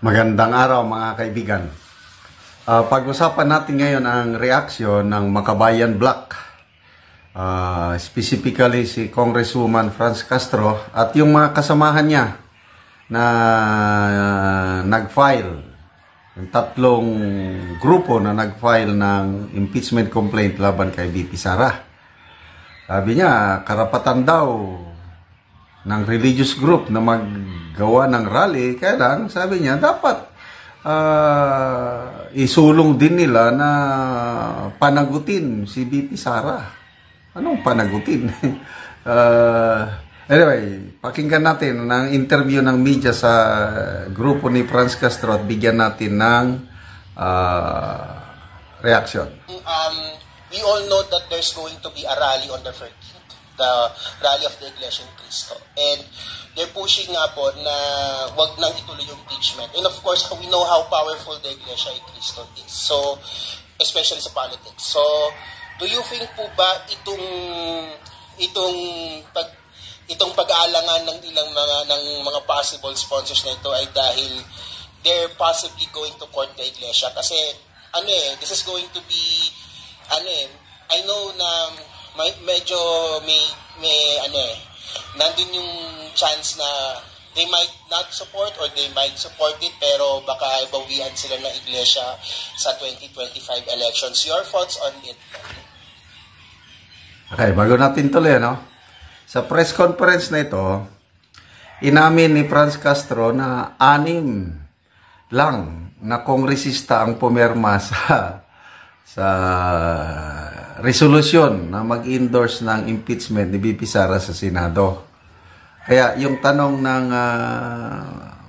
Magandang araw mga kaibigan. Pag-usapan natin ngayon ang reaksyon ng Makabayan Black. Specifically si Congresswoman Franz Castro at yung mga kasamahan niya na nag-file. Yung tatlong grupo na nag-file ng impeachment complaint laban kay VP Sara. Sabi niya, karapatan daw ng religious group na maggawa ng rally, kaya lang, sabi niya, dapat isulong din nila na panagutin si VP Sara. Anong panagutin? Anyway, pakinggan natin ang interview ng media sa grupo ni Franz Castro at bigyan natin ng reaction. We all know that there's going to be a rally on the 13th. The rally of the Iglesia ni Cristo. And they're pushing nga po na wag nang ituloy yung impeachment. And of course, we know how powerful the Iglesia ni Cristo is. So, especially sa politics. So, do you think po ba itong pag-aalangan ng ilang mga possible sponsors na ito ay dahil they're possibly going to court the Iglesia? Kasi this is going to be I know na medyo nandun yung chance na they might not support or they might support it, pero baka bawian sila ng Iglesia sa 2025 elections. Your thoughts on it? Okay, bago natin tuloy, sa press conference na ito, inamin ni Franz Castro na 6 lang na kongresista ang pumirma sa resolusyon na mag-endorse ng impeachment ni VP Sara sa Senado. Kaya yung tanong ng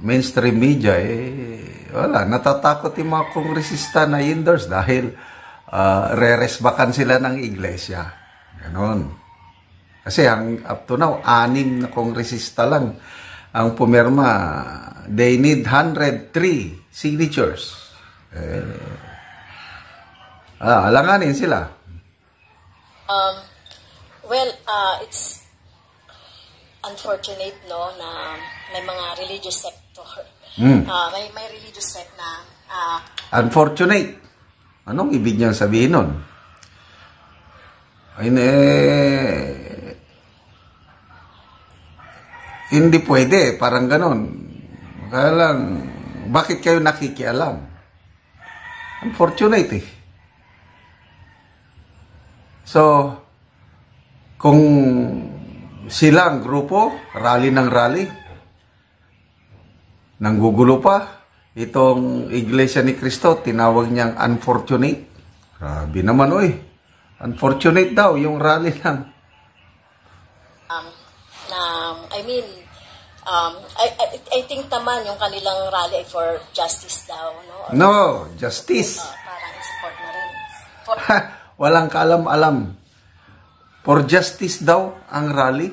mainstream media, wala, natatakot yung mga kongresista na endorse dahil re-resbakan sila ng iglesia. Ganon. Kasi up to now, 6 na kongresista lang ang pumirma. They need 103 signatures. Alanganin sila. It's unfortunate na may mga religious sector. May religious sect na unfortunate. Anong ibig niyang sabihin nun? Hindi pwede, parang ganon. Kaya lang, bakit kayo nakikialam? Unfortunate So, kung silang grupo, rally ng rally, nanggugulo pa, itong Iglesia ni Cristo, tinawag niyang unfortunate. Grabe naman, unfortunate daw yung rally lang. I think naman yung kanilang rally for justice daw, no? No, justice. Parang support na rin. Walang kaalam-alam. For justice daw ang rally.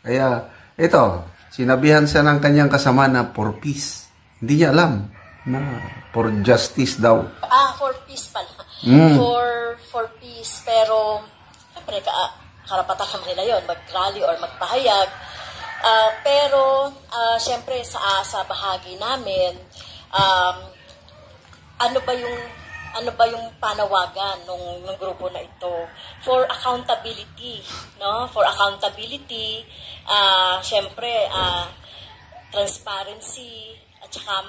Kaya, ito, sinabihan siya ng kanyang kasama na for peace. Hindi niya alam na for justice daw. For peace pala. For peace. Pero, siyempre, karapatan naman nila yun, mag-rally or magpahayag. Pero, siyempre, sa bahagi namin, ano ba yung panawagan ng grupo na ito for accountability, no? For accountability, syempre transparency at saka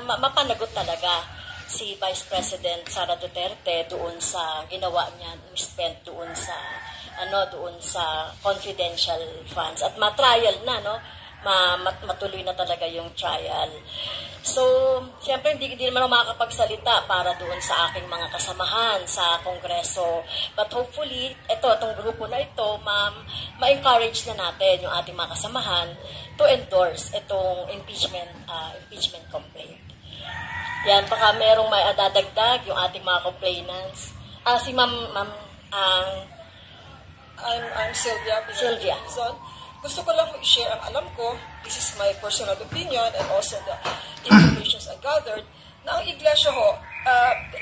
mapanagot talaga si Vice President Sara Duterte doon sa ginawa niya, spent doon sa confidential funds at ma-trial na, no? Matuloy na talaga yung trial. So, siyempre, hindi naman ako makakapagsalita para doon sa aking mga kasamahan sa Kongreso. But hopefully, itong grupo na ito, ma-encourage na natin yung ating mga kasamahan to endorse itong impeachment complaint. Yan, baka merong may adadagdag yung ating mga complainants. Si I'm Sylvia. Gusto ko lang i-share ang alam ko. This is my personal opinion and also the information I gathered. Na ang iglesia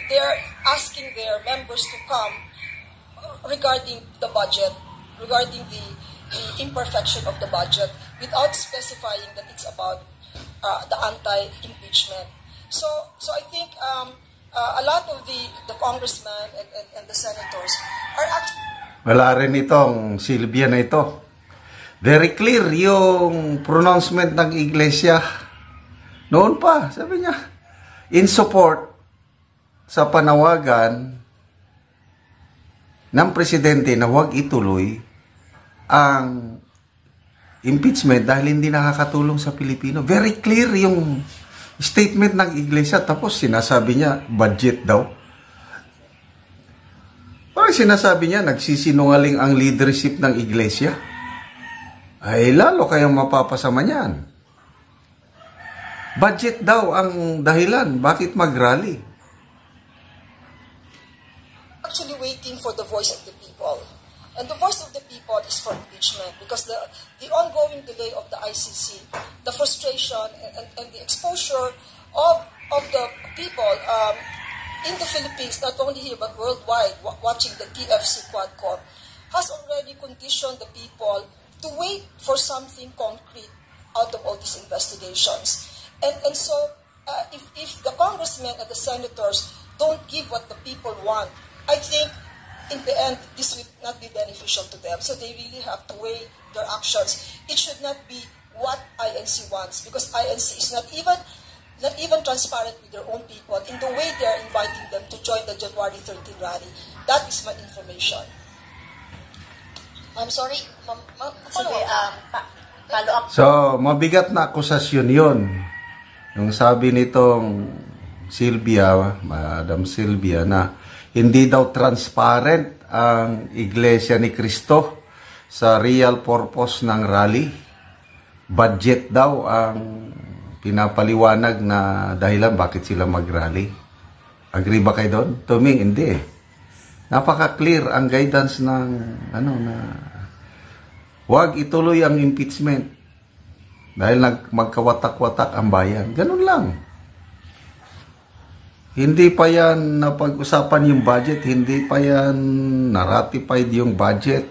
they are asking their members to come regarding the budget, regarding the imperfection of the budget, without specifying that it's about the anti-impeachment. So I think a lot of the congressmen and the senators are actually... Wala rin itong Sylvia na ito. Very clear yung pronouncement ng iglesia. Noon pa, sabi niya, in support sa panawagan ng presidente na huwag ituloy ang impeachment dahil hindi nakakatulong sa Pilipino. Very clear yung statement ng iglesia. Tapos sinasabi niya, budget daw. Parang sinasabi niya, nagsisinungaling ang leadership ng iglesia. Ay lalo kayong mapapasama niyan. Budget daw ang dahilan. Bakit mag-rally? Actually waiting for the voice of the people. And the voice of the people is for impeachment because the ongoing delay of the ICC, the frustration and the exposure of the people in the Philippines, not only here but worldwide, watching the TFC Quadcom, has already conditioned the people to wait for something concrete out of all these investigations. And so, if the congressmen and the senators don't give what the people want, I think in the end, this will not be beneficial to them. So they really have to weigh their actions. It should not be what INC wants because INC is not even transparent with their own people in the way they are inviting them to join the January 13 rally. That is my information. I'm sorry, follow up. So, mabigat na akusasyon yun. Yung sabi nitong Sylvia, Madam Sylvia, na hindi daw transparent ang Iglesia ni Cristo sa real purpose ng rally. Budget daw ang pinapaliwanag na dahilan bakit sila mag-rally. Agree ba kayo doon? Tuming, hindi. Napaka-clear ang guidance ng na huwag ituloy ang impeachment dahil magkawatak-watak ang bayan. Ganun lang. Hindi pa yan napag-usapan yung budget, hindi pa yan na-ratified yung budget,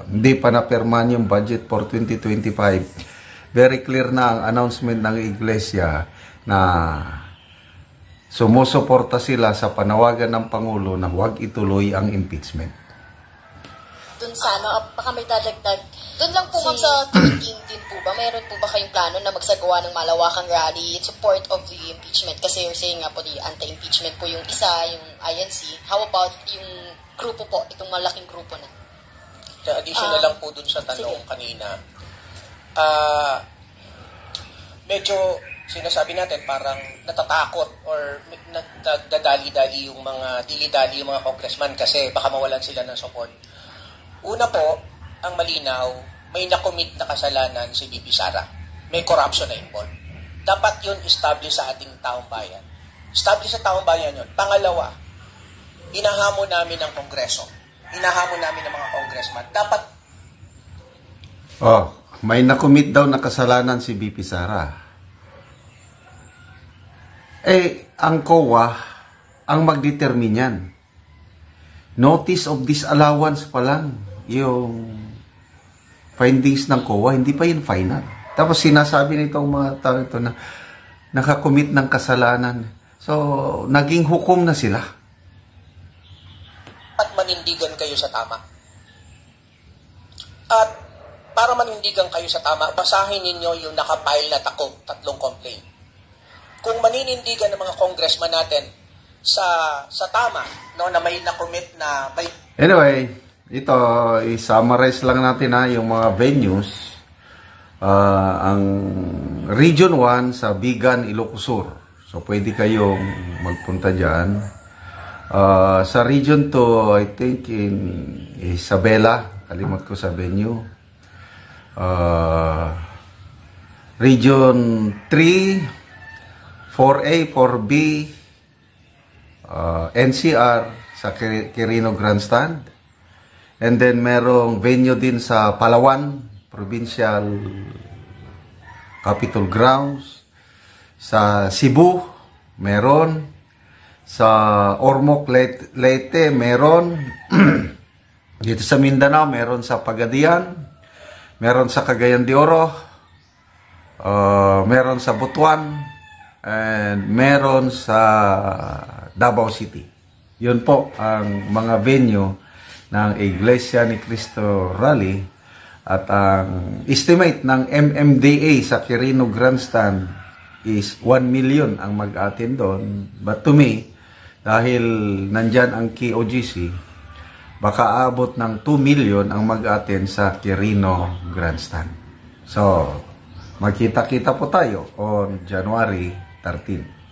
hindi pa na-perman yung budget for 2025. Very clear na ang announcement ng Iglesia na sumusuporta sila sa panawagan ng Pangulo na huwag ituloy ang impeachment. Doon sa baka may dadagdag. Doon lang po ma'am sa 13 din po ba, mayroon po ba kayong plano na magsagawa ng malawakang rally in support of the impeachment? Kasi you're saying nga po the anti-impeachment po yung isa, yung INC. How about yung grupo po, itong malaking grupo na? Additional lang po dun sa tanong kanina. Medyo sinasabi natin parang natatakot or nagdadali-dali yung mga dili-dali yung mga congressman kasi baka mawalan sila ng support. Una po, ang malinaw, may nakomit na kasalanan si Bibi Sara. May corruption na involved. Dapat yun establish sa ating taong bayan. Establish sa taong bayan yun. Pangalawa, hinahamon namin ng Kongreso. Hinahamon namin ng mga congressman. Dapat... may nakomit daw na kasalanan si Bibi Sara. Ang COA ang magdetermine yan. Notice of disallowance pa lang yung findings ng COA, hindi pa yun final. Tapos sinasabi nitong mga tao ito na nakakomit ng kasalanan. So, naging hukom na sila. At manindigan kayo sa tama. At para manindigan kayo sa tama, basahin ninyo yung nakapile na tatlong complaint. Kung maninindigan ng mga congressman natin sa tama, no, na may nakomit na may... Anyway, ito, i-summarize lang natin yung mga venues. Ang Region 1 sa Bigan, Ilocos. So, pwede kayong magpunta dyan. Sa Region 2, I think in Isabela, kalimot ko sa venue. Region 3, 4A, 4B, NCR sa Quirino Grandstand. And then merong venue din sa Palawan, Provincial Capitol Grounds. Sa Cebu, meron. Sa Ormoc, Leyte, meron. Dito sa Mindanao, meron sa Pagadian. Meron sa Cagayan de Oro. meron sa Butuan, and meron sa Davao City. Yun po ang mga venue ng Iglesia ni Cristo Rally, at ang estimate ng MMDA sa Quirino Grandstand is 1 million ang mag-attend doon. But to me, dahil nandyan ang KOGC, baka abot ng 2 million ang mag-attend sa Quirino Grandstand. So, magkita-kita po tayo on January 13.